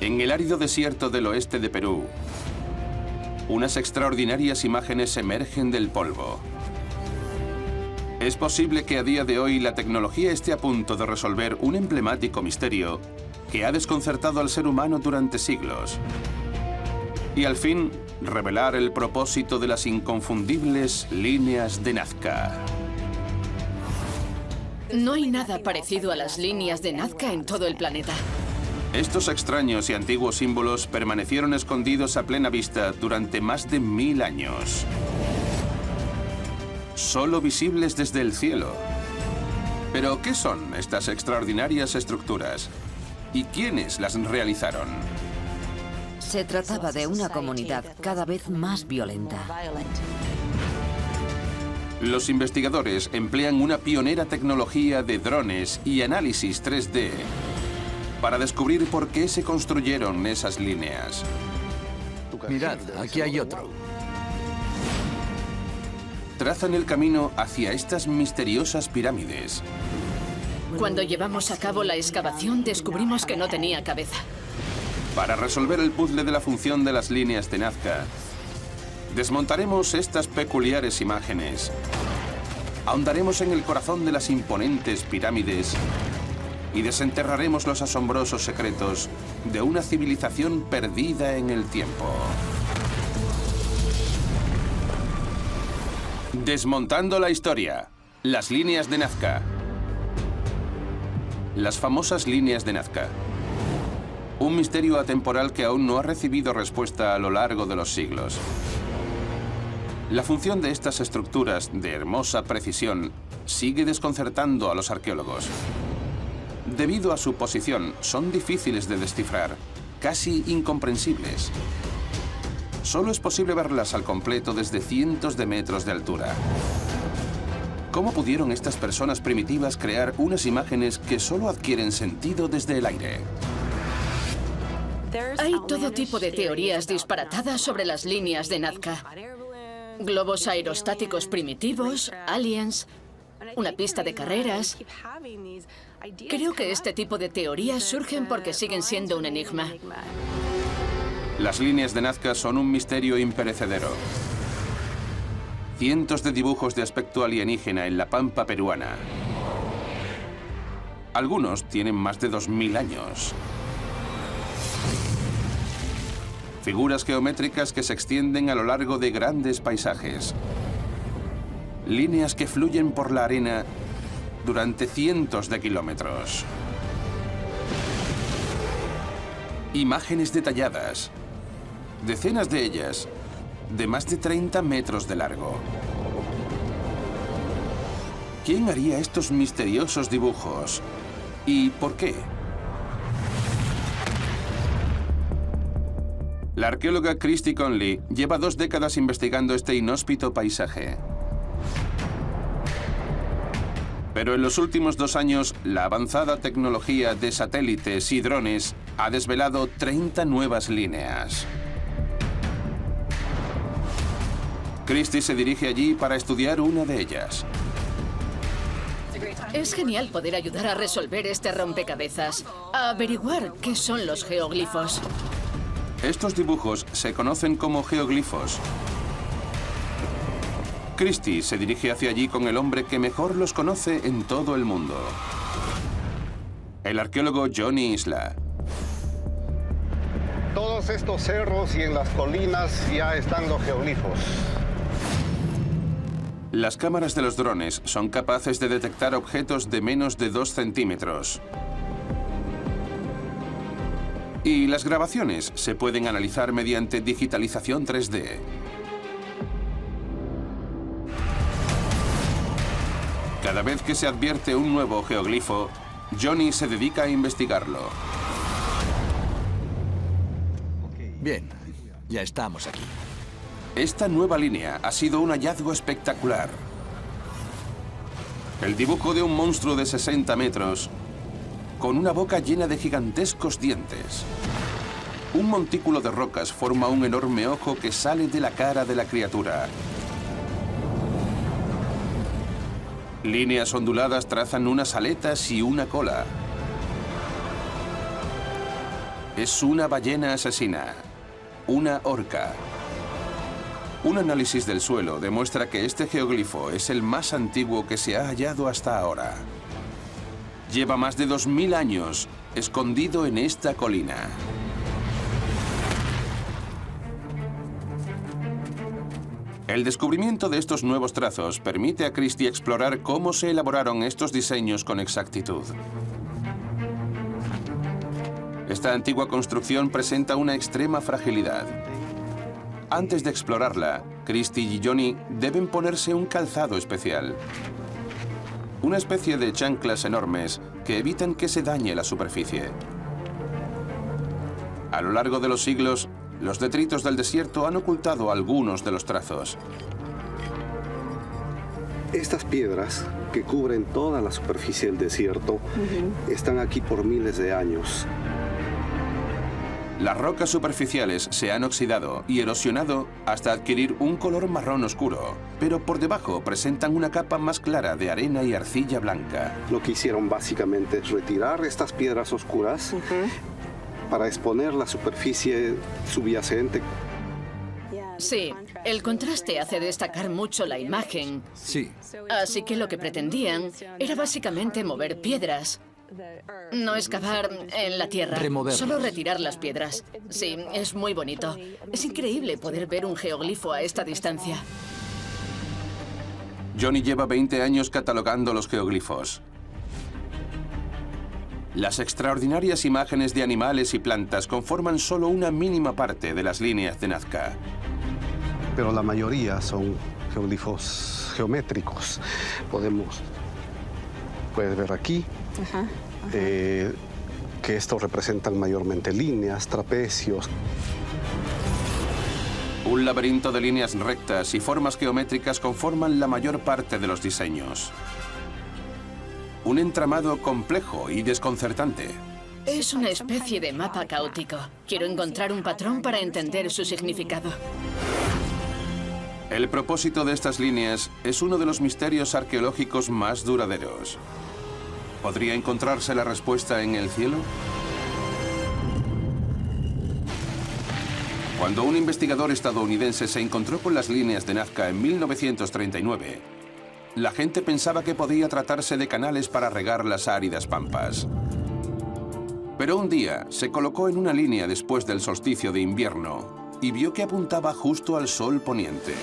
En el árido desierto del oeste de Perú, unas extraordinarias imágenes emergen del polvo. Es posible que a día de hoy la tecnología esté a punto de resolver un emblemático misterio que ha desconcertado al ser humano durante siglos. Y al fin, revelar el propósito de las inconfundibles líneas de Nazca. No hay nada parecido a las líneas de Nazca en todo el planeta. Estos extraños y antiguos símbolos permanecieron escondidos a plena vista durante más de 1000 años. Solo visibles desde el cielo. Pero, ¿qué son estas extraordinarias estructuras? ¿Y quiénes las realizaron? Se trataba de una comunidad cada vez más violenta. Los investigadores emplean una pionera tecnología de drones y análisis 3D para descubrir por qué se construyeron esas líneas. Mirad, aquí hay otro. Trazan el camino hacia estas misteriosas pirámides. Cuando llevamos a cabo la excavación, descubrimos que no tenía cabeza. Para resolver el puzzle de la función de las líneas de Nazca, desmontaremos estas peculiares imágenes. Ahondaremos en el corazón de las imponentes pirámides y desenterraremos los asombrosos secretos de una civilización perdida en el tiempo. Desmontando la historia. Las líneas de Nazca. Las famosas líneas de Nazca. Un misterio atemporal que aún no ha recibido respuesta a lo largo de los siglos. La función de estas estructuras de hermosa precisión sigue desconcertando a los arqueólogos. Debido a su posición, son difíciles de descifrar, casi incomprensibles. Solo es posible verlas al completo desde cientos de metros de altura. ¿Cómo pudieron estas personas primitivas crear unas imágenes que solo adquieren sentido desde el aire? Hay todo tipo de teorías disparatadas sobre las líneas de Nazca. Globos aerostáticos primitivos, aliens, una pista de carreras. Creo que este tipo de teorías surgen porque siguen siendo un enigma. Las líneas de Nazca son un misterio imperecedero. Cientos de dibujos de aspecto alienígena en la pampa peruana. Algunos tienen más de 2000 años. Figuras geométricas que se extienden a lo largo de grandes paisajes. Líneas que fluyen por la arena durante cientos de kilómetros. Imágenes detalladas. Decenas de ellas, de más de 30 metros de largo. ¿Quién haría estos misteriosos dibujos? ¿Y por qué? La arqueóloga Christy Conley lleva 2 décadas investigando este inhóspito paisaje. Pero en los últimos 2 años, la avanzada tecnología de satélites y drones ha desvelado 30 nuevas líneas. Christy se dirige allí para estudiar una de ellas. Es genial poder ayudar a resolver este rompecabezas, a averiguar qué son los geoglifos. Estos dibujos se conocen como geoglifos. Christy se dirige hacia allí con el hombre que mejor los conoce en todo el mundo. El arqueólogo Johnny Isla. Todos estos cerros y en las colinas ya están los geoglifos. Las cámaras de los drones son capaces de detectar objetos de menos de 2 centímetros. Y las grabaciones se pueden analizar mediante digitalización 3D. Cada vez que se advierte un nuevo geoglifo, Johnny se dedica a investigarlo. Bien, ya estamos aquí. Esta nueva línea ha sido un hallazgo espectacular. El dibujo de un monstruo de 60 metros con una boca llena de gigantescos dientes. Un montículo de rocas forma un enorme ojo que sale de la cara de la criatura. Líneas onduladas trazan unas aletas y una cola. Es una ballena asesina, una orca. Un análisis del suelo demuestra que este geoglifo es el más antiguo que se ha hallado hasta ahora. Lleva más de 2000 años escondido en esta colina. El descubrimiento de estos nuevos trazos permite a Christie explorar cómo se elaboraron estos diseños con exactitud. Esta antigua construcción presenta una extrema fragilidad. Antes de explorarla, Christie y Johnny deben ponerse un calzado especial. Una especie de chanclas enormes que evitan que se dañe la superficie. A lo largo de los siglos, los detritos del desierto han ocultado algunos de los trazos. Estas piedras que cubren toda la superficie del desierto están aquí por miles de años. Las rocas superficiales se han oxidado y erosionado hasta adquirir un color marrón oscuro, pero por debajo presentan una capa más clara de arena y arcilla blanca. Lo que hicieron básicamente es retirar estas piedras oscuras para exponer la superficie subyacente. Sí, el contraste hace destacar mucho la imagen. Sí. Así que lo que pretendían era básicamente mover piedras. No excavar en la tierra, Removerlas. solo retirar las piedras. Sí, es muy bonito. Es increíble poder ver un geoglifo a esta distancia. Johnny lleva 20 años catalogando los geoglifos. Las extraordinarias imágenes de animales y plantas conforman solo una mínima parte de las líneas de Nazca. Pero la mayoría son geoglifos geométricos. Puedes ver aquí que estos representan mayormente líneas, trapecios. Un laberinto de líneas rectas y formas geométricas conforman la mayor parte de los diseños. Un entramado complejo y desconcertante. Es una especie de mapa caótico. Quiero encontrar un patrón para entender su significado. El propósito de estas líneas es uno de los misterios arqueológicos más duraderos. ¿Podría encontrarse la respuesta en el cielo? Cuando un investigador estadounidense se encontró con las líneas de Nazca en 1939, la gente pensaba que podía tratarse de canales para regar las áridas pampas. Pero un día se colocó en una línea después del solsticio de invierno y vio que apuntaba justo al sol poniente.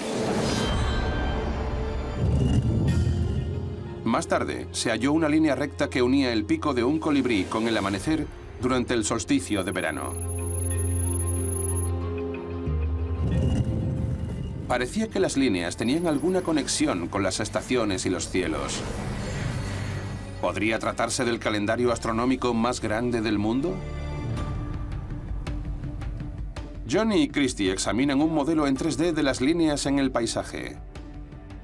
Más tarde, se halló una línea recta que unía el pico de un colibrí con el amanecer durante el solsticio de verano. Parecía que las líneas tenían alguna conexión con las estaciones y los cielos. ¿Podría tratarse del calendario astronómico más grande del mundo? Johnny y Christie examinan un modelo en 3D de las líneas en el paisaje.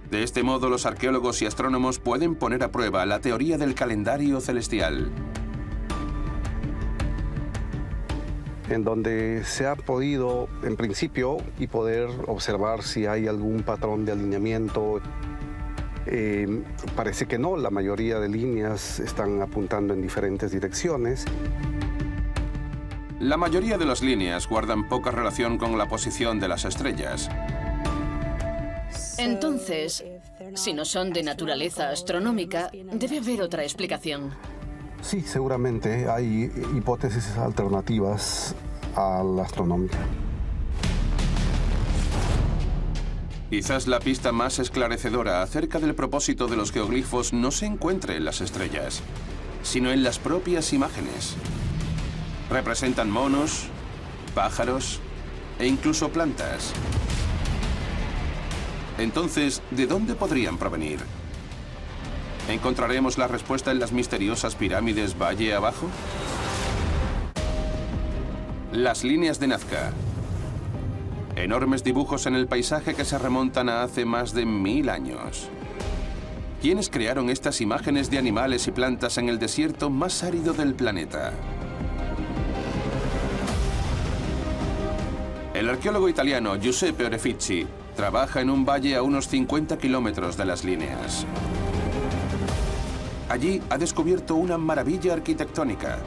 De este modo, los arqueólogos y astrónomos pueden poner a prueba la teoría del calendario celestial. En donde se ha podido, en principio, y poder observar si hay algún patrón de alineamiento. Parece que no, la mayoría de líneas están apuntando en diferentes direcciones. La mayoría de las líneas guardan poca relación con la posición de las estrellas. Entonces, si no son de naturaleza astronómica, debe haber otra explicación. Sí, seguramente hay hipótesis alternativas a la astronómica. Quizás la pista más esclarecedora acerca del propósito de los geoglifos no se encuentre en las estrellas, sino en las propias imágenes. Representan monos, pájaros e incluso plantas. Entonces, ¿de dónde podrían provenir? ¿Encontraremos la respuesta en las misteriosas pirámides valle abajo? Las líneas de Nazca. Enormes dibujos en el paisaje que se remontan a hace más de 1000 años. ¿Quiénes crearon estas imágenes de animales y plantas en el desierto más árido del planeta? El arqueólogo italiano Giuseppe Orefici trabaja en un valle a unos 50 kilómetros de las líneas. Allí ha descubierto una maravilla arquitectónica.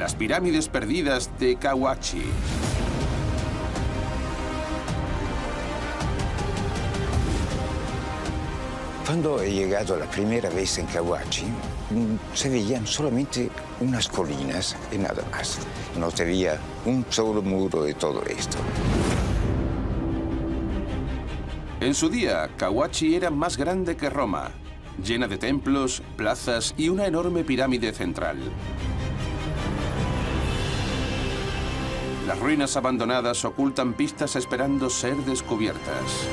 Las pirámides perdidas de Cahuachi. Cuando he llegado la primera vez en Cahuachi, se veían solamente unas colinas y nada más. No se veía un solo muro de todo esto. En su día, Cahuachi era más grande que Roma, llena de templos, plazas y una enorme pirámide central. Las ruinas abandonadas ocultan pistas esperando ser descubiertas.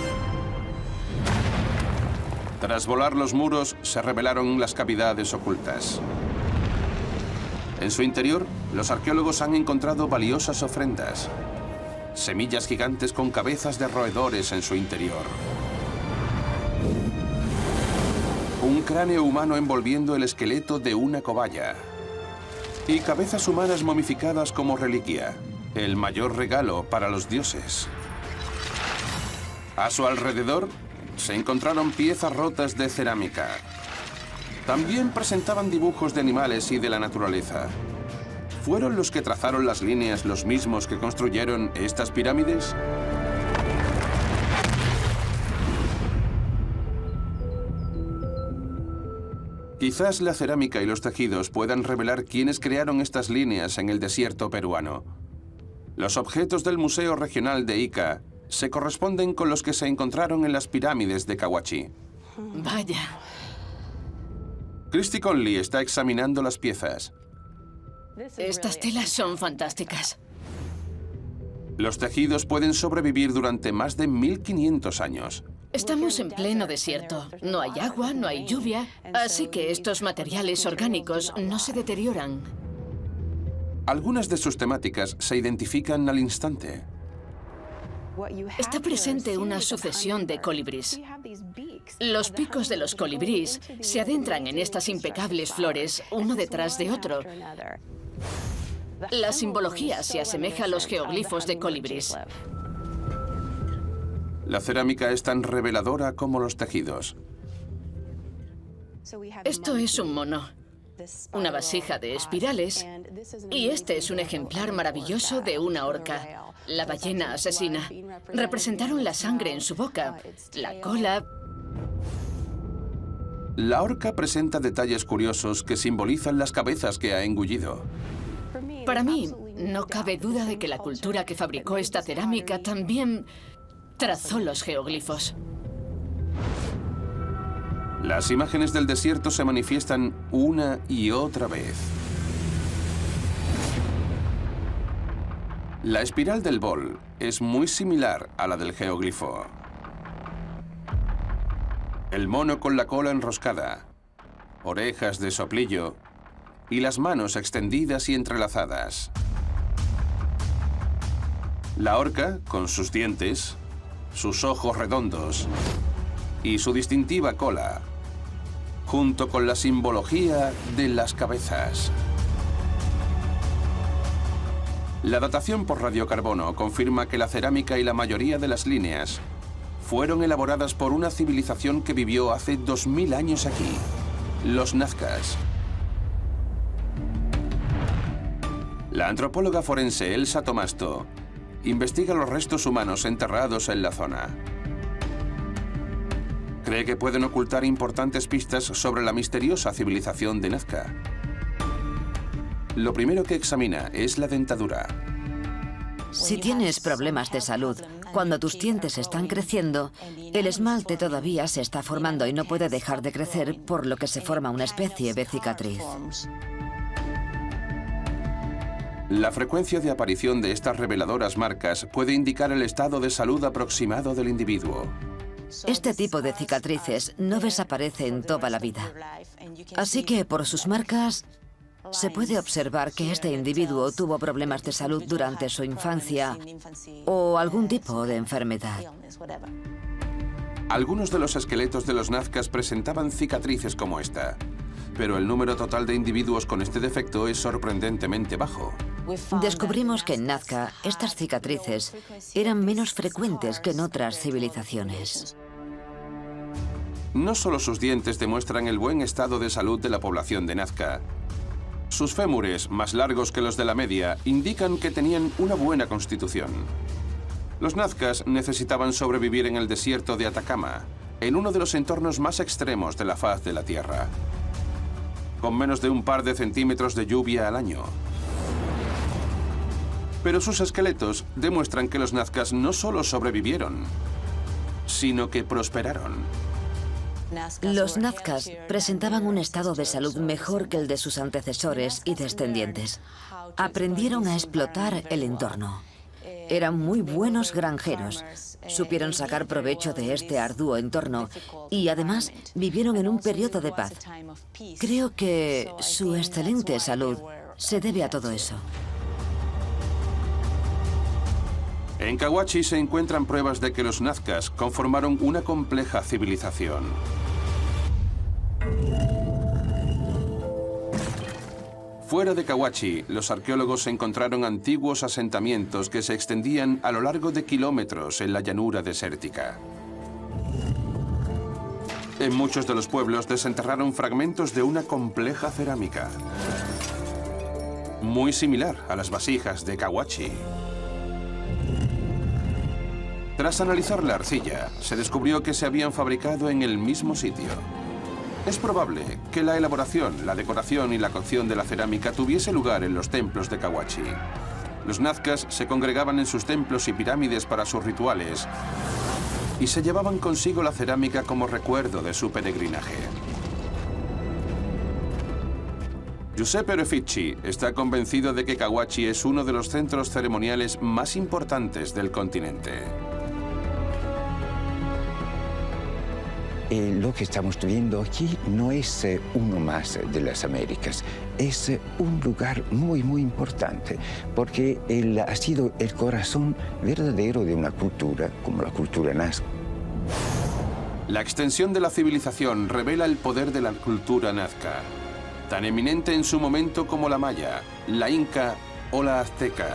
Tras volar los muros, se revelaron las cavidades ocultas. En su interior, los arqueólogos han encontrado valiosas ofrendas. Semillas gigantes con cabezas de roedores en su interior. Un cráneo humano envolviendo el esqueleto de una cobaya. Y cabezas humanas momificadas como reliquia. El mayor regalo para los dioses. A su alrededor se encontraron piezas rotas de cerámica. También presentaban dibujos de animales y de la naturaleza. ¿Fueron los que trazaron las líneas los mismos que construyeron estas pirámides? Quizás la cerámica y los tejidos puedan revelar quiénes crearon estas líneas en el desierto peruano. Los objetos del Museo Regional de Ica se corresponden con los que se encontraron en las pirámides de Cahuachi. Vaya. Christy Conley está examinando las piezas. Estas telas son fantásticas. Los tejidos pueden sobrevivir durante más de 1500 años. Estamos en pleno desierto. No hay agua, no hay lluvia, así que estos materiales orgánicos no se deterioran. Algunas de sus temáticas se identifican al instante. Está presente una sucesión de colibríes. Los picos de los colibríes se adentran en estas impecables flores, uno detrás de otro. La simbología se asemeja a los geoglifos de colibríes. La cerámica es tan reveladora como los tejidos. Esto es un mono, una vasija de espirales, y este es un ejemplar maravilloso de una orca, la ballena asesina. Representaron la sangre en su boca, la cola. La orca presenta detalles curiosos que simbolizan las cabezas que ha engullido. Para mí, no cabe duda de que la cultura que fabricó esta cerámica también trazó los geoglifos. Las imágenes del desierto se manifiestan una y otra vez. La espiral del bol es muy similar a la del geoglifo. El mono con la cola enroscada, orejas de soplillo y las manos extendidas y entrelazadas. La orca con sus dientes, sus ojos redondos y su distintiva cola, junto con la simbología de las cabezas. La datación por radiocarbono confirma que la cerámica y la mayoría de las líneas fueron elaboradas por una civilización que vivió hace 2000 años aquí, los nazcas. La antropóloga forense Elsa Tomasto investiga los restos humanos enterrados en la zona. Cree que pueden ocultar importantes pistas sobre la misteriosa civilización de Nazca. Lo primero que examina es la dentadura. Si tienes problemas de salud, cuando tus dientes están creciendo, el esmalte todavía se está formando y no puede dejar de crecer, por lo que se forma una especie de cicatriz. La frecuencia de aparición de estas reveladoras marcas puede indicar el estado de salud aproximado del individuo. Este tipo de cicatrices no desaparece en toda la vida. Así que por sus marcas se puede observar que este individuo tuvo problemas de salud durante su infancia o algún tipo de enfermedad. Algunos de los esqueletos de los nazcas presentaban cicatrices como esta, pero el número total de individuos con este defecto es sorprendentemente bajo. Descubrimos que en Nazca estas cicatrices eran menos frecuentes que en otras civilizaciones. No solo sus dientes demuestran el buen estado de salud de la población de Nazca. Sus fémures, más largos que los de la media, indican que tenían una buena constitución. Los nazcas necesitaban sobrevivir en el desierto de Atacama, en uno de los entornos más extremos de la faz de la Tierra, con menos de un par de centímetros de lluvia al año. Pero sus esqueletos demuestran que los nazcas no solo sobrevivieron, sino que prosperaron. Los nazcas presentaban un estado de salud mejor que el de sus antecesores y descendientes. Aprendieron a explotar el entorno. Eran muy buenos granjeros. Supieron sacar provecho de este arduo entorno y además vivieron en un periodo de paz. Creo que su excelente salud se debe a todo eso. En Cahuachi se encuentran pruebas de que los nazcas conformaron una compleja civilización. Fuera de Cahuachi, los arqueólogos encontraron antiguos asentamientos que se extendían a lo largo de kilómetros en la llanura desértica. En muchos de los pueblos desenterraron fragmentos de una compleja cerámica, muy similar a las vasijas de Cahuachi. Tras analizar la arcilla, se descubrió que se habían fabricado en el mismo sitio. Es probable que la elaboración, la decoración y la cocción de la cerámica tuviese lugar en los templos de Cahuachi. Los nazcas se congregaban en sus templos y pirámides para sus rituales y se llevaban consigo la cerámica como recuerdo de su peregrinaje. Giuseppe Orefici está convencido de que Cahuachi es uno de los centros ceremoniales más importantes del continente. Lo que estamos viendo aquí no es uno más de las Américas, es un lugar muy, muy importante, porque ha sido el corazón verdadero de una cultura, como la cultura nazca. La extensión de la civilización revela el poder de la cultura nazca, tan eminente en su momento como la maya, la inca o la azteca.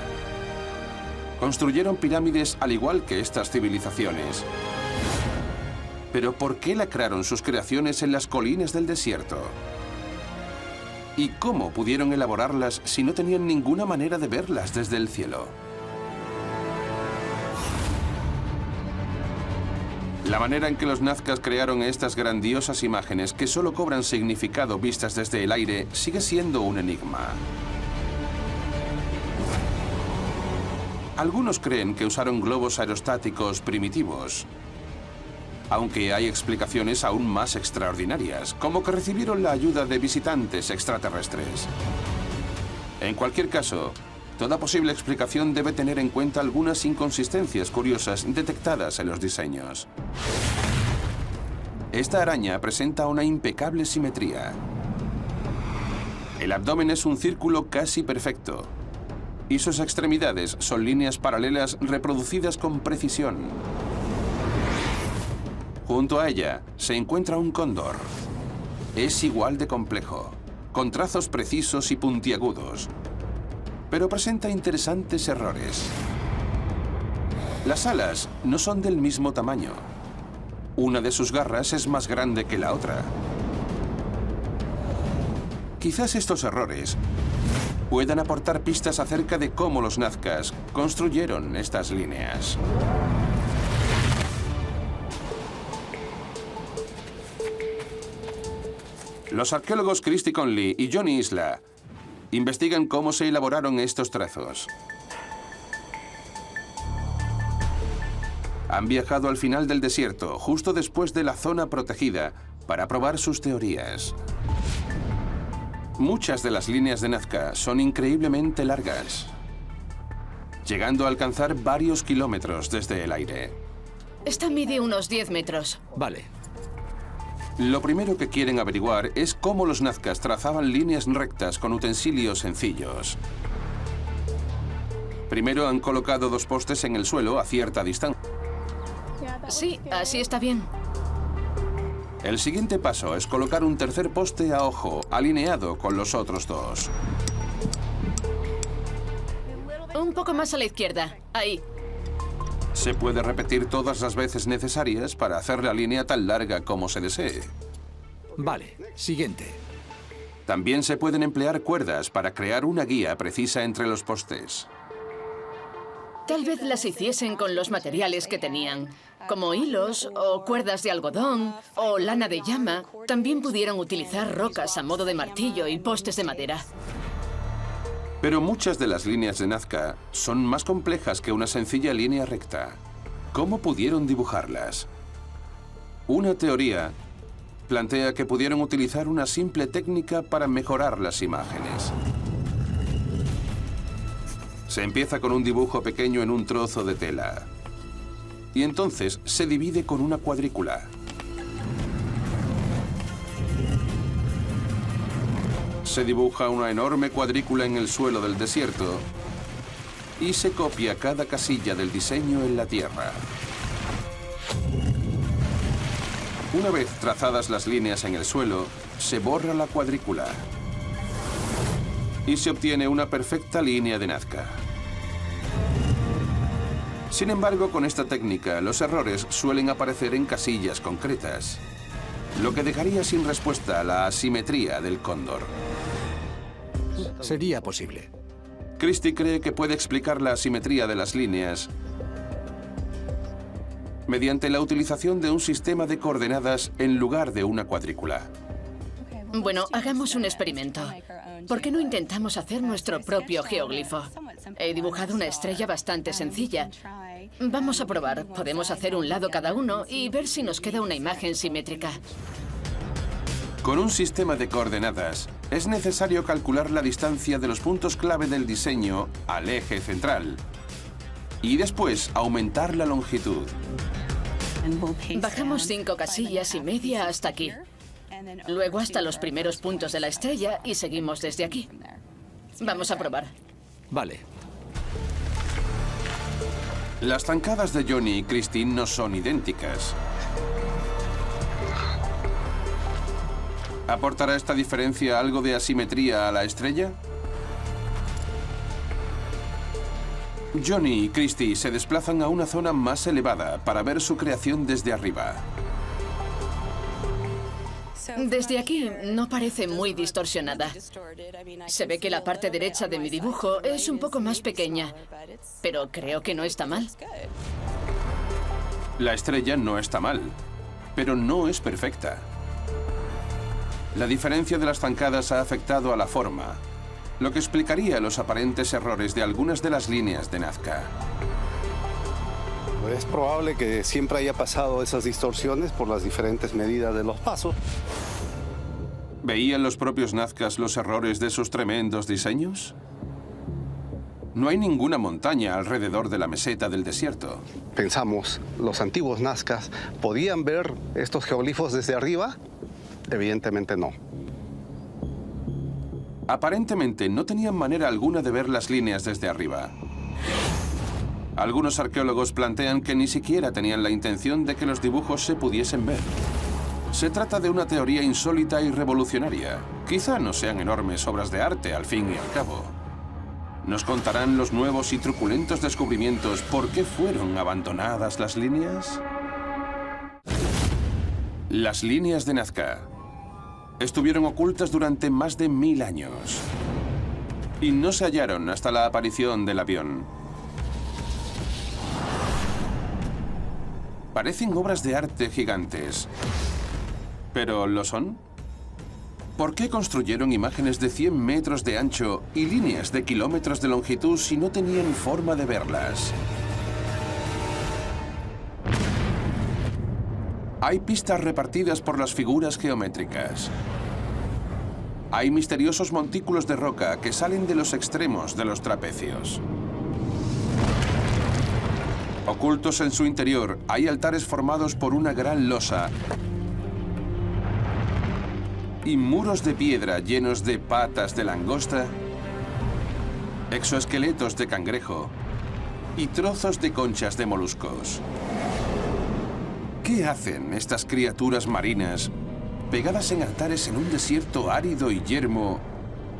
Construyeron pirámides al igual que estas civilizaciones. Pero ¿por qué lacraron sus creaciones en las colinas del desierto? ¿Y cómo pudieron elaborarlas si no tenían ninguna manera de verlas desde el cielo? La manera en que los nazcas crearon estas grandiosas imágenes que solo cobran significado vistas desde el aire sigue siendo un enigma. Algunos creen que usaron globos aerostáticos primitivos, aunque hay explicaciones aún más extraordinarias, como que recibieron la ayuda de visitantes extraterrestres. En cualquier caso, toda posible explicación debe tener en cuenta algunas inconsistencias curiosas detectadas en los diseños. Esta araña presenta una impecable simetría. El abdomen es un círculo casi perfecto, y sus extremidades son líneas paralelas reproducidas con precisión. Junto a ella se encuentra un cóndor. Es igual de complejo, con trazos precisos y puntiagudos, pero presenta interesantes errores. Las alas no son del mismo tamaño. Una de sus garras es más grande que la otra. Quizás estos errores puedan aportar pistas acerca de cómo los nazcas construyeron estas líneas. Los arqueólogos Christy Conley y Johnny Isla investigan cómo se elaboraron estos trazos. Han viajado al final del desierto, justo después de la zona protegida, para probar sus teorías. Muchas de las líneas de Nazca son increíblemente largas, llegando a alcanzar varios kilómetros desde el aire. Esta mide unos 10 metros. Vale. Lo primero que quieren averiguar es cómo los nazcas trazaban líneas rectas con utensilios sencillos. Primero han colocado dos postes en el suelo a cierta distancia. Sí, así está bien. El siguiente paso es colocar un tercer poste a ojo, alineado con los otros dos. Un poco más a la izquierda. Ahí. Se puede repetir todas las veces necesarias para hacer la línea tan larga como se desee. Vale, siguiente. También se pueden emplear cuerdas para crear una guía precisa entre los postes. Tal vez las hiciesen con los materiales que tenían, como hilos o cuerdas de algodón o lana de llama. También pudieron utilizar rocas a modo de martillo y postes de madera. Pero muchas de las líneas de Nazca son más complejas que una sencilla línea recta. ¿Cómo pudieron dibujarlas? Una teoría plantea que pudieron utilizar una simple técnica para mejorar las imágenes. Se empieza con un dibujo pequeño en un trozo de tela. Y entonces se divide con una cuadrícula. Se dibuja una enorme cuadrícula en el suelo del desierto y se copia cada casilla del diseño en la tierra. Una vez trazadas las líneas en el suelo, se borra la cuadrícula y se obtiene una perfecta línea de Nazca. Sin embargo, con esta técnica, los errores suelen aparecer en casillas concretas, lo que dejaría sin respuesta a la asimetría del cóndor. Sería posible. Christie cree que puede explicar la asimetría de las líneas mediante la utilización de un sistema de coordenadas en lugar de una cuadrícula. Bueno, hagamos un experimento. ¿Por qué no intentamos hacer nuestro propio geoglifo? He dibujado una estrella bastante sencilla. Vamos a probar. Podemos hacer un lado cada uno y ver si nos queda una imagen simétrica. Con un sistema de coordenadas, es necesario calcular la distancia de los puntos clave del diseño al eje central y después aumentar la longitud. Bajamos 5 casillas y media hasta aquí. Luego hasta los primeros puntos de la estrella y seguimos desde aquí. Vamos a probar. Vale. Las zancadas de Johnny y Christine no son idénticas. ¿Aportará esta diferencia algo de asimetría a la estrella? Johnny y Christie se desplazan a una zona más elevada para ver su creación desde arriba. Desde aquí no parece muy distorsionada. Se ve que la parte derecha de mi dibujo es un poco más pequeña, pero creo que no está mal. La estrella no está mal, pero no es perfecta. La diferencia de las zancadas ha afectado a la forma, lo que explicaría los aparentes errores de algunas de las líneas de Nazca. Es probable que siempre haya pasado esas distorsiones por las diferentes medidas de los pasos. ¿Veían los propios nazcas los errores de sus tremendos diseños? No hay ninguna montaña alrededor de la meseta del desierto. Pensamos, ¿los antiguos nazcas podían ver estos geoglifos desde arriba? Evidentemente no. Aparentemente no tenían manera alguna de ver las líneas desde arriba. Algunos arqueólogos plantean que ni siquiera tenían la intención de que los dibujos se pudiesen ver. Se trata de una teoría insólita y revolucionaria. Quizá no sean enormes obras de arte, al fin y al cabo. ¿Nos contarán los nuevos y truculentos descubrimientos por qué fueron abandonadas las líneas? Las líneas de Nazca estuvieron ocultas durante más de 1000 años y no se hallaron hasta la aparición del avión. Parecen obras de arte gigantes, ¿pero lo son? ¿Por qué construyeron imágenes de 100 metros de ancho y líneas de kilómetros de longitud si no tenían forma de verlas? Hay pistas repartidas por las figuras geométricas. Hay misteriosos montículos de roca que salen de los extremos de los trapecios. Ocultos en su interior, hay altares formados por una gran losa y muros de piedra llenos de patas de langosta, exoesqueletos de cangrejo y trozos de conchas de moluscos. ¿Qué hacen estas criaturas marinas pegadas en altares en un desierto árido y yermo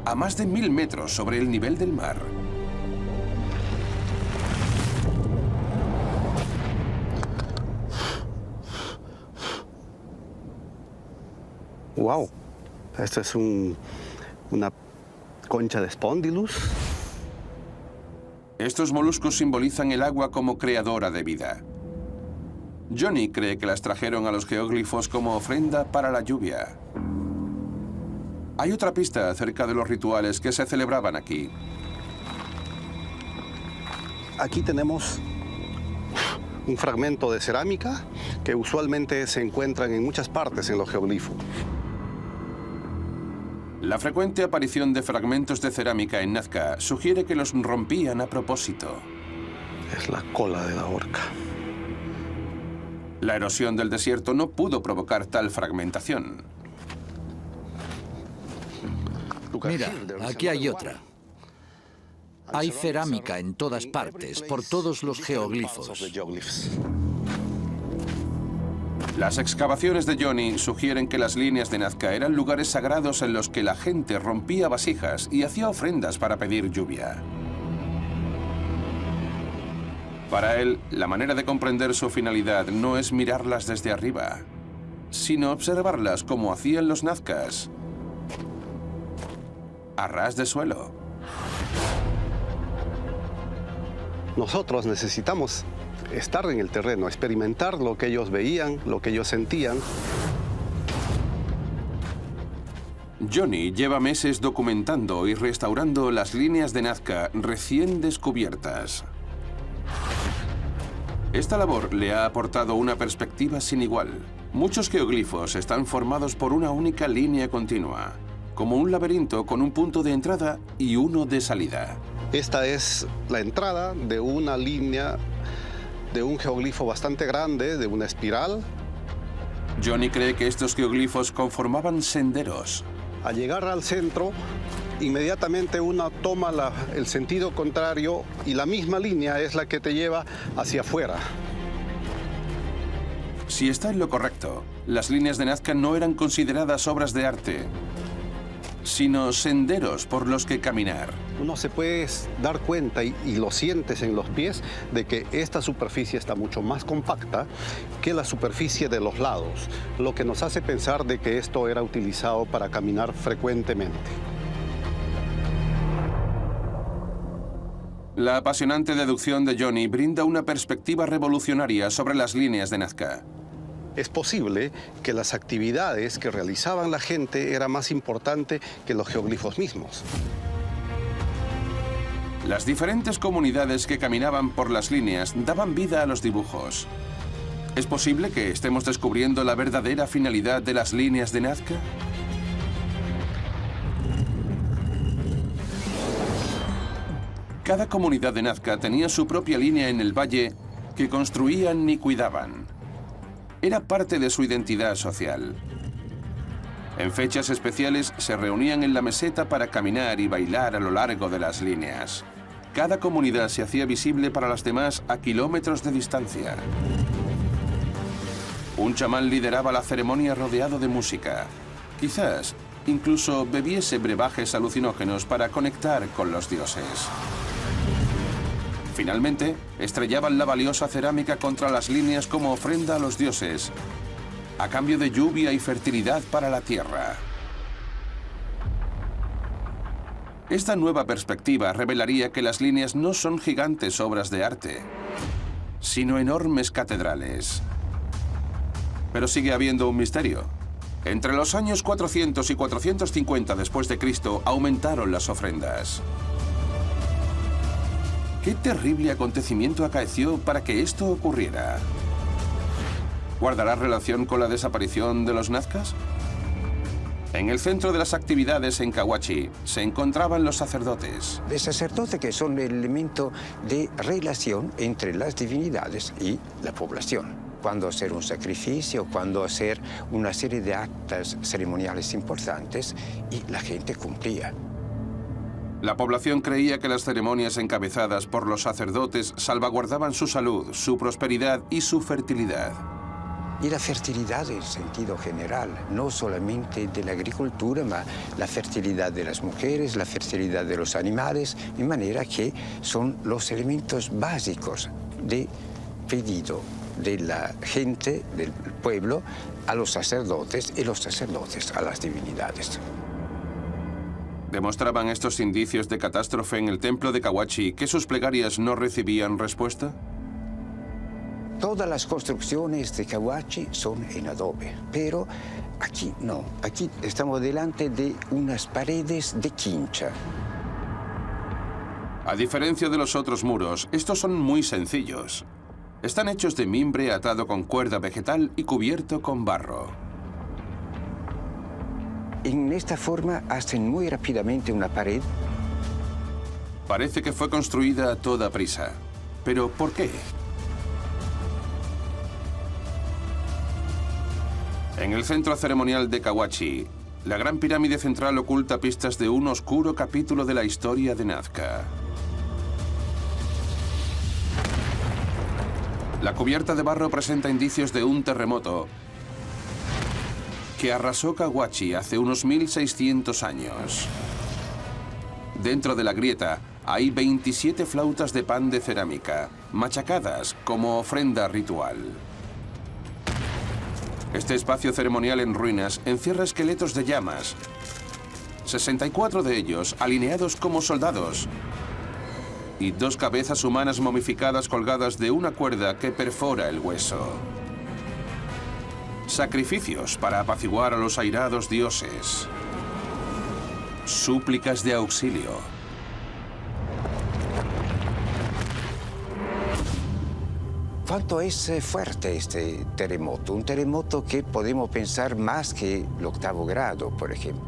a más de 1000 metros sobre el nivel del mar? ¡Wow! Esto es un una concha de Spondylus. Estos moluscos simbolizan el agua como creadora de vida. Johnny cree que las trajeron a los geóglifos como ofrenda para la lluvia. Hay otra pista acerca de los rituales que se celebraban aquí. Aquí tenemos un fragmento de cerámica que usualmente se encuentran en muchas partes en los geoglifos. La frecuente aparición de fragmentos de cerámica en Nazca sugiere que los rompían a propósito. Es la cola de la orca. La erosión del desierto no pudo provocar tal fragmentación. Mira, aquí hay otra. Hay cerámica en todas partes, por todos los geoglifos. Las excavaciones de Johnny sugieren que las líneas de Nazca eran lugares sagrados en los que la gente rompía vasijas y hacía ofrendas para pedir lluvia. Para él, la manera de comprender su finalidad no es mirarlas desde arriba, sino observarlas como hacían los nazcas, a ras de suelo. Nosotros necesitamos estar en el terreno, experimentar lo que ellos veían, lo que ellos sentían. Johnny lleva meses documentando y restaurando las líneas de Nazca recién descubiertas. Esta labor le ha aportado una perspectiva sin igual. Muchos geoglifos están formados por una única línea continua, como un laberinto con un punto de entrada y uno de salida. Esta es la entrada de una línea de un geoglifo bastante grande, de una espiral. Johnny cree que estos geoglifos conformaban senderos. Al llegar al centro, inmediatamente uno toma el sentido contrario y la misma línea es la que te lleva hacia afuera. Si está en lo correcto, las líneas de Nazca no eran consideradas obras de arte, sino senderos por los que caminar. Uno se puede dar cuenta y lo sientes en los pies de que esta superficie está mucho más compacta que la superficie de los lados, lo que nos hace pensar de que esto era utilizado para caminar frecuentemente. La apasionante deducción de Johnny brinda una perspectiva revolucionaria sobre las líneas de Nazca. Es posible que las actividades que realizaban la gente era más importante que los geoglifos mismos. Las diferentes comunidades que caminaban por las líneas daban vida a los dibujos. ¿Es posible que estemos descubriendo la verdadera finalidad de las líneas de Nazca? Cada comunidad de Nazca tenía su propia línea en el valle que construían y cuidaban. Era parte de su identidad social. En fechas especiales se reunían en la meseta para caminar y bailar a lo largo de las líneas. Cada comunidad se hacía visible para las demás a kilómetros de distancia. Un chamán lideraba la ceremonia rodeado de música. Quizás incluso bebiese brebajes alucinógenos para conectar con los dioses. Finalmente, estrellaban la valiosa cerámica contra las líneas como ofrenda a los dioses, a cambio de lluvia y fertilidad para la tierra. Esta nueva perspectiva revelaría que las líneas no son gigantes obras de arte, sino enormes catedrales. Pero sigue habiendo un misterio. Entre los años 400 y 450 después de Cristo aumentaron las ofrendas. ¿Qué terrible acontecimiento acaeció para que esto ocurriera? ¿Guardará relación con la desaparición de los nazcas? En el centro de las actividades en Cahuachi se encontraban los sacerdotes. Los sacerdotes que son el elemento de relación entre las divinidades y la población. Cuando hacer un sacrificio, cuando hacer una serie de actos ceremoniales importantes y la gente cumplía. La población creía que las ceremonias encabezadas por los sacerdotes salvaguardaban su salud, su prosperidad y su fertilidad. Y la fertilidad en sentido general, no solamente de la agricultura, pero la fertilidad de las mujeres, la fertilidad de los animales, de manera que son los elementos básicos de pedido de la gente, del pueblo, a los sacerdotes y los sacerdotes a las divinidades. ¿Demostraban estos indicios de catástrofe en el templo de Kawachi que sus plegarias no recibían respuesta? Todas las construcciones de Kawachi son en adobe, pero aquí no. Aquí estamos delante de unas paredes de quincha. A diferencia de los otros muros, estos son muy sencillos. Están hechos de mimbre atado con cuerda vegetal y cubierto con barro. En esta forma hacen muy rápidamente una pared. Parece que fue construida a toda prisa. ¿Pero por qué? En el centro ceremonial de Kawachi, la gran pirámide central oculta pistas de un oscuro capítulo de la historia de Nazca. La cubierta de barro presenta indicios de un terremoto que arrasó Kawachi hace unos 1600 años. Dentro de la grieta hay 27 flautas de pan de cerámica, machacadas como ofrenda ritual. Este espacio ceremonial en ruinas encierra esqueletos de llamas, 64 de ellos alineados como soldados, y 2 cabezas humanas momificadas colgadas de una cuerda que perfora el hueso. Sacrificios para apaciguar a los airados dioses. Súplicas de auxilio. ¿Cuánto es fuerte este terremoto? Un terremoto que podemos pensar más que el 8º grado, por ejemplo.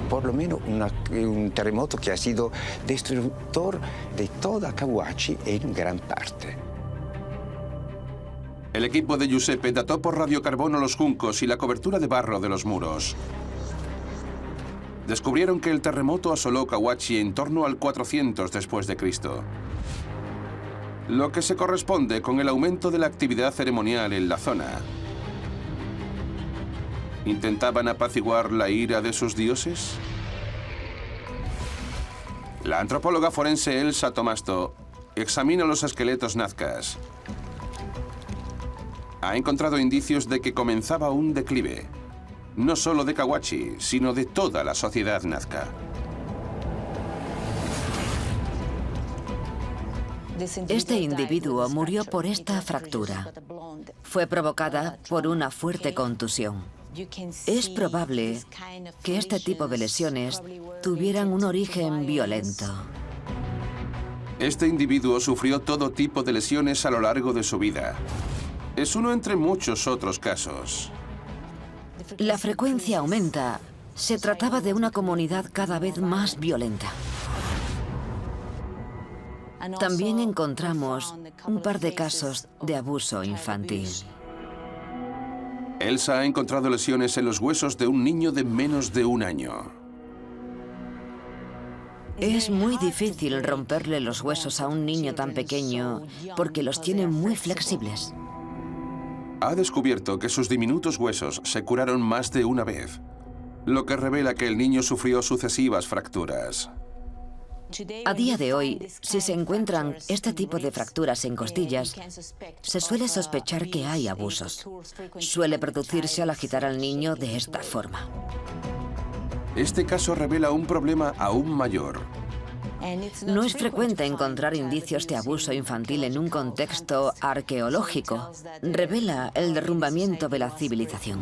Por lo menos un terremoto que ha sido destructor de toda Kawachi en gran parte. El equipo de Giuseppe dató por radiocarbono los juncos y la cobertura de barro de los muros. Descubrieron que el terremoto asoló Kawachi en torno al 400 después de Cristo. Lo que se corresponde con el aumento de la actividad ceremonial en la zona. ¿Intentaban apaciguar la ira de sus dioses? La antropóloga forense Elsa Tomasto examina los esqueletos nazcas. Ha encontrado indicios de que comenzaba un declive, no solo de Kawachi, sino de toda la sociedad nazca. Este individuo murió por esta fractura. Fue provocada por una fuerte contusión. Es probable que este tipo de lesiones tuvieran un origen violento. Este individuo sufrió todo tipo de lesiones a lo largo de su vida. Es uno entre muchos otros casos. La frecuencia aumenta. Se trataba de una comunidad cada vez más violenta. También encontramos un par de casos de abuso infantil. Elsa ha encontrado lesiones en los huesos de un niño de menos de 1 año. Es muy difícil romperle los huesos a un niño tan pequeño porque los tiene muy flexibles. Ha descubierto que sus diminutos huesos se curaron más de una vez, lo que revela que el niño sufrió sucesivas fracturas. A día de hoy, si se encuentran este tipo de fracturas en costillas, se suele sospechar que hay abusos. Suele producirse al agitar al niño de esta forma. Este caso revela un problema aún mayor. No es frecuente encontrar indicios de abuso infantil en un contexto arqueológico. Revela el derrumbamiento de la civilización.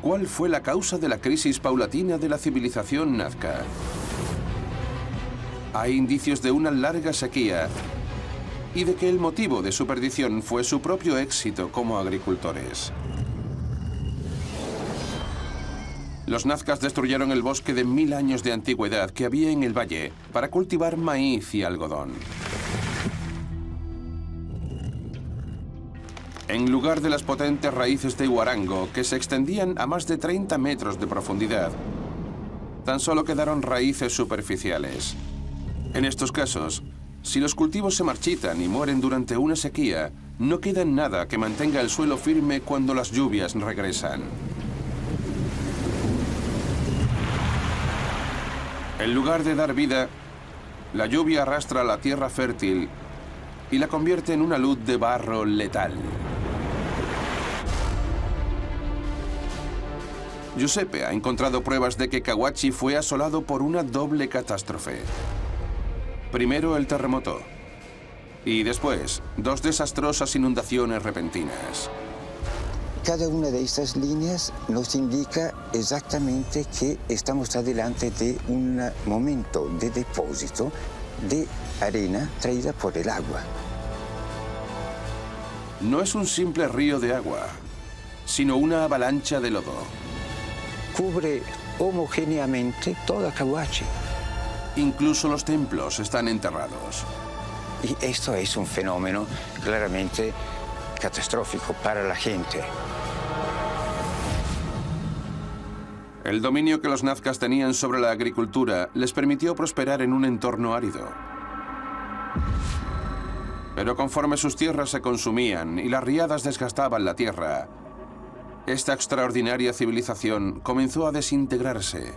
¿Cuál fue la causa de la crisis paulatina de la civilización nazca? Hay indicios de una larga sequía y de que el motivo de su perdición fue su propio éxito como agricultores. Los nazcas destruyeron el bosque de 1000 años de antigüedad que había en el valle para cultivar maíz y algodón. En lugar de las potentes raíces de huarango que se extendían a más de 30 metros de profundidad, tan solo quedaron raíces superficiales. En estos casos, si los cultivos se marchitan y mueren durante una sequía, no queda nada que mantenga el suelo firme cuando las lluvias regresan. En lugar de dar vida, la lluvia arrastra la tierra fértil y la convierte en una luz de barro letal. Giuseppe ha encontrado pruebas de que Cahuachi fue asolado por una doble catástrofe. Primero el terremoto y después 2 desastrosas inundaciones repentinas. Cada una de estas líneas nos indica exactamente que estamos delante de un momento de depósito de arena traída por el agua. No es un simple río de agua, sino una avalancha de lodo. Cubre homogéneamente toda Cahuachi. Incluso los templos están enterrados. Y esto es un fenómeno claramente catastrófico para la gente. El dominio que los nazcas tenían sobre la agricultura les permitió prosperar en un entorno árido. Pero conforme sus tierras se consumían y las riadas desgastaban la tierra, esta extraordinaria civilización comenzó a desintegrarse.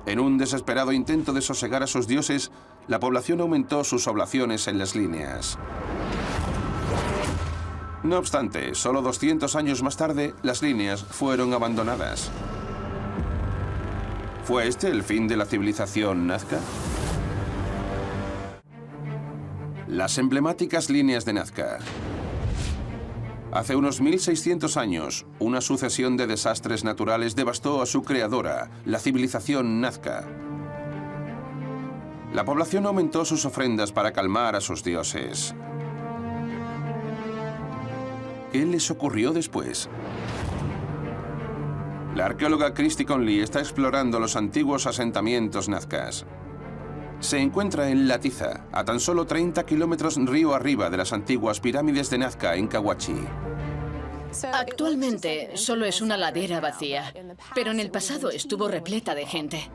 En un desesperado intento de sosegar a sus dioses, la población aumentó sus oblaciones en las líneas. No obstante, solo 200 años más tarde, las líneas fueron abandonadas. ¿Fue este el fin de la civilización nazca? Las emblemáticas líneas de Nazca. Hace unos 1600 años, una sucesión de desastres naturales devastó a su creadora, la civilización nazca. La población aumentó sus ofrendas para calmar a sus dioses. ¿Qué les ocurrió después? La arqueóloga Christy Conley está explorando los antiguos asentamientos nazcas. Se encuentra en La Tiza, a tan solo 30 kilómetros río arriba de las antiguas pirámides de Nazca en Cahuachi. Actualmente solo es una ladera vacía, pero en el pasado estuvo repleta de gente.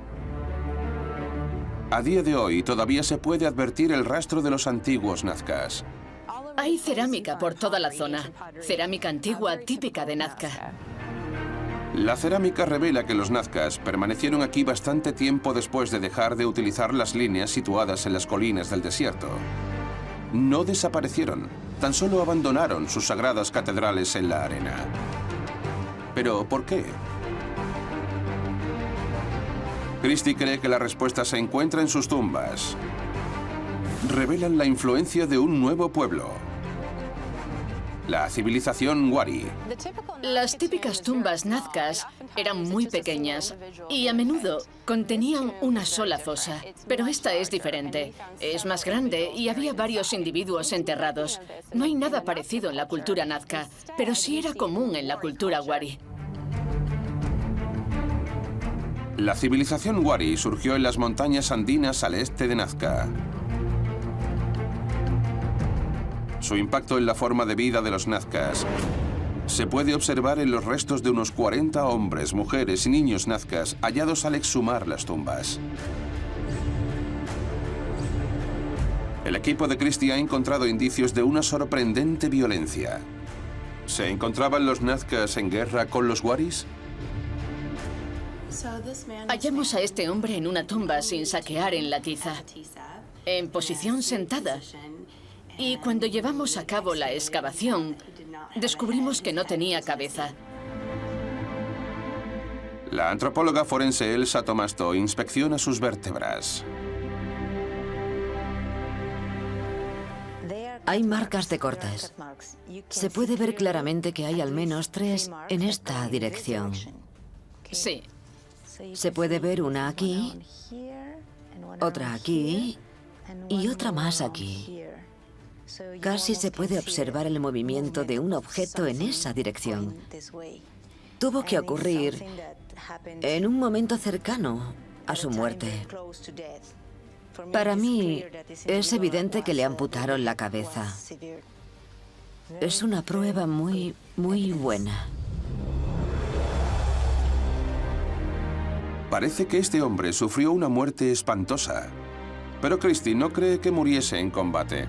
A día de hoy todavía se puede advertir el rastro de los antiguos nazcas. Hay cerámica por toda la zona, cerámica antigua típica de Nazca. La cerámica revela que los nazcas permanecieron aquí bastante tiempo después de dejar de utilizar las líneas situadas en las colinas del desierto. No desaparecieron, tan solo abandonaron sus sagradas catedrales en la arena. ¿Pero por qué? Christy cree que la respuesta se encuentra en sus tumbas. Revelan la influencia de un nuevo pueblo. La civilización Wari. Las típicas tumbas nazcas eran muy pequeñas y a menudo contenían una sola fosa. Pero esta es diferente. Es más grande y había varios individuos enterrados. No hay nada parecido en la cultura nazca, pero sí era común en la cultura Wari. La civilización Wari surgió en las montañas andinas al este de Nazca. Su impacto en la forma de vida de los nazcas se puede observar en los restos de unos 40 hombres, mujeres y niños nazcas hallados al exhumar las tumbas. El equipo de Christy ha encontrado indicios de una sorprendente violencia. ¿Se encontraban los nazcas en guerra con los Waris? Hallamos a este hombre en una tumba sin saquear en La Tiza, en posición sentada. Y cuando llevamos a cabo la excavación, descubrimos que no tenía cabeza. La antropóloga forense Elsa Tomasto inspecciona sus vértebras. Hay marcas de cortes. Se puede ver claramente que hay al menos 3 en esta dirección. Sí. Se puede ver una aquí, otra aquí y otra más aquí. Casi se puede observar el movimiento de un objeto en esa dirección. Tuvo que ocurrir en un momento cercano a su muerte. Para mí, es evidente que le amputaron la cabeza. Es una prueba muy buena. Parece que este hombre sufrió una muerte espantosa. Pero Christy no cree que muriese en combate.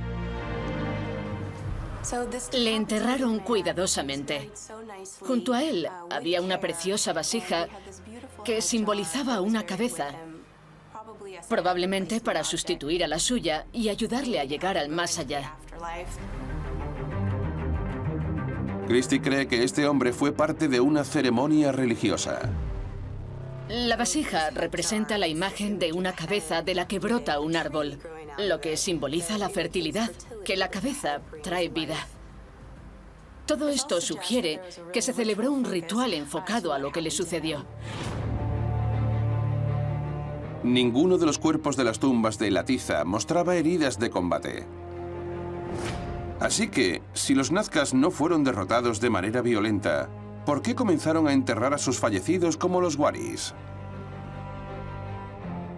Le enterraron cuidadosamente. Junto a él había una preciosa vasija que simbolizaba una cabeza, probablemente para sustituir a la suya y ayudarle a llegar al más allá. Christie cree que este hombre fue parte de una ceremonia religiosa. La vasija representa la imagen de una cabeza de la que brota un árbol, lo que simboliza la fertilidad, que la cabeza trae vida. Todo esto sugiere que se celebró un ritual enfocado a lo que le sucedió. Ninguno de los cuerpos de las tumbas de la tiza mostraba heridas de combate. Así que, si los nazcas no fueron derrotados de manera violenta, ¿por qué comenzaron a enterrar a sus fallecidos como los waris?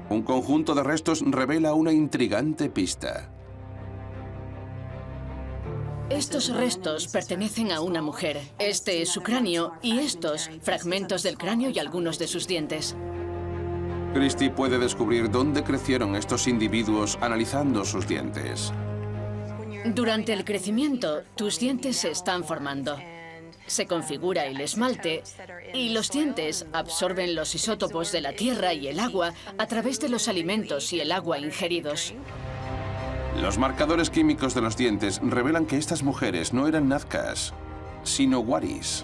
Un conjunto de restos revela una intrigante pista. Estos restos pertenecen a una mujer. Este es su cráneo y estos, fragmentos del cráneo y algunos de sus dientes. Christie puede descubrir dónde crecieron estos individuos analizando sus dientes. Durante el crecimiento, tus dientes se están formando. Se configura el esmalte y los dientes absorben los isótopos de la tierra y el agua a través de los alimentos y el agua ingeridos. Los marcadores químicos de los dientes revelan que estas mujeres no eran nazcas, sino waris.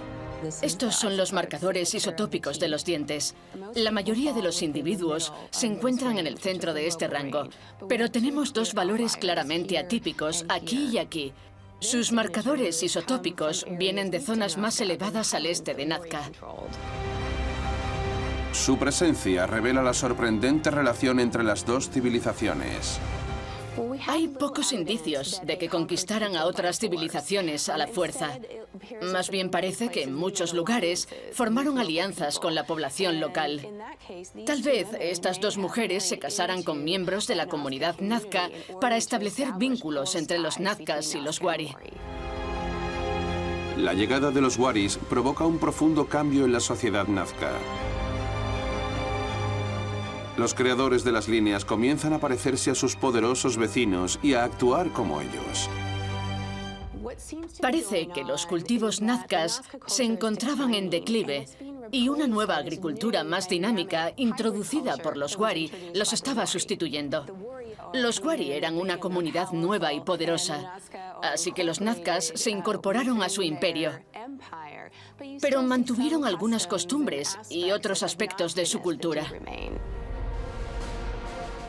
Estos son los marcadores isotópicos de los dientes. La mayoría de los individuos se encuentran en el centro de este rango, pero tenemos dos valores claramente atípicos aquí y aquí. Sus marcadores isotópicos vienen de zonas más elevadas al este de Nazca. Su presencia revela la sorprendente relación entre las dos civilizaciones. Hay pocos indicios de que conquistaran a otras civilizaciones a la fuerza. Más bien parece que en muchos lugares formaron alianzas con la población local. Tal vez estas dos mujeres se casaran con miembros de la comunidad nazca para establecer vínculos entre los nazcas y los wari. La llegada de los waris provoca un profundo cambio en la sociedad nazca. Los creadores de las líneas comienzan a parecerse a sus poderosos vecinos y a actuar como ellos. Parece que los cultivos nazcas se encontraban en declive y una nueva agricultura más dinámica, introducida por los wari, los estaba sustituyendo. Los wari eran una comunidad nueva y poderosa, así que los nazcas se incorporaron a su imperio. Pero mantuvieron algunas costumbres y otros aspectos de su cultura.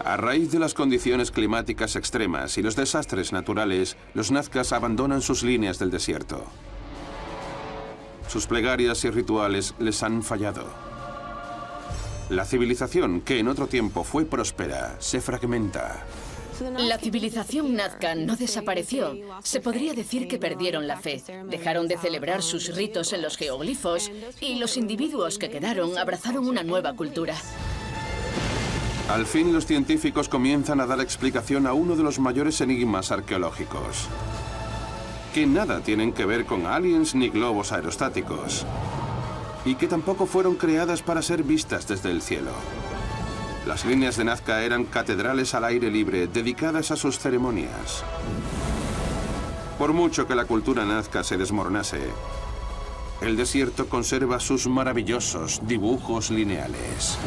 A raíz de las condiciones climáticas extremas y los desastres naturales, los nazcas abandonan sus líneas del desierto. Sus plegarias y rituales les han fallado. La civilización, que en otro tiempo fue próspera, se fragmenta. La civilización nazca no desapareció. Se podría decir que perdieron la fe. Dejaron de celebrar sus ritos en los geoglifos y los individuos que quedaron abrazaron una nueva cultura. Al fin, los científicos comienzan a dar explicación a uno de los mayores enigmas arqueológicos, que nada tienen que ver con aliens ni globos aerostáticos, y que tampoco fueron creadas para ser vistas desde el cielo. Las líneas de Nazca eran catedrales al aire libre dedicadas a sus ceremonias. Por mucho que la cultura nazca se desmoronase, el desierto conserva sus maravillosos dibujos lineales.